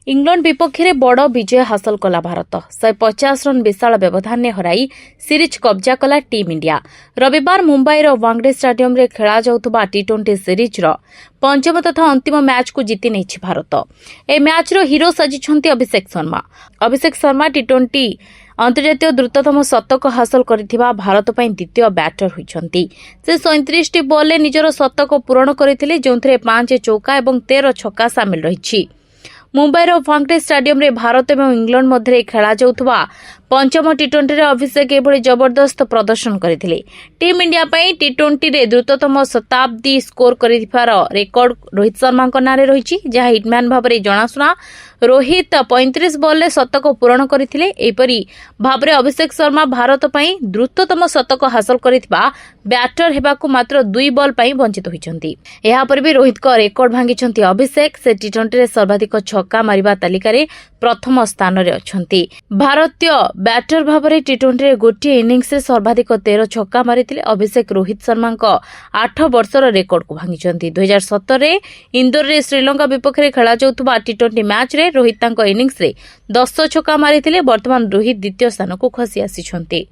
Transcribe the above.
England विपक्ष में बड़ विजय हासिल कला भारत 150 रन विशाल व्यवधान हराई सीरीज कब्जा कला टीम इंडिया। रविवार मुंबईर वांगडे स्टाडियम रे खेला जाउथबा टी20 सीरीजर पंचम तथा अंतिम मैच को जीति नहीं भारत। ए मैच रो हीरो सजिछंती अभिषेक शर्मा टी20 अंतर्जातीय द्रुततम शतक हासिल करथिबा भारत पई द्वितीय बैटर होइछंती। से 37 बॉल निजर शतक पूरण करथिले जोंथरे 5 चौका और 13 छक्का शामिल रहिछि। मुंबईर वांगडे स्टाडियम रे भारत और इंग्लैंड मध्य खेला जाउथबा पंचम टी20 रे अभिषेक एभली जबरदस्त प्रदर्शन करथिले। टीम इंडिया पई टी20 रे द्रुततम शताब्दी स्कोर करिथिबार रेकर्ड रोहित शर्मा नारे रहिछि, जहा हिटमैन भाबरे जणाशुना। रोहित 35 बॉल शतक पूरण करथिले। एपरि भाबरे अभिषेक शर्मा भारत पई द्रुततम शतक हासिल करिथिबा बैटर हेबाकू मात्र 2 बॉल पई वंचित होइछंती। एहा पर भी रोहित को रेकर्ड भांगिछंती अभिषेक। से टी20 रे सर्वाधिक छक्का मारिबा तालिका रे प्रथम स्थान रे अछंती। भारतीय बैटर भाबरे टी20 रे गोटे इनिंग्स रे सर्वाधिक 13 छक्का मारिथिले अभिषेक रोहित शर्मा 8 वर्षर रेकर्ड को भांगिछंती। 2017 रे इंदौर रे श्रीलंका विपक्ष रे खेला जाउथबा टी20 मैच रे रोहित तांको इनिंग्स रे 10 छक्का मारिथिले। वर्तमान रोहित द्वितीय स्थान को खसी आसिछंती।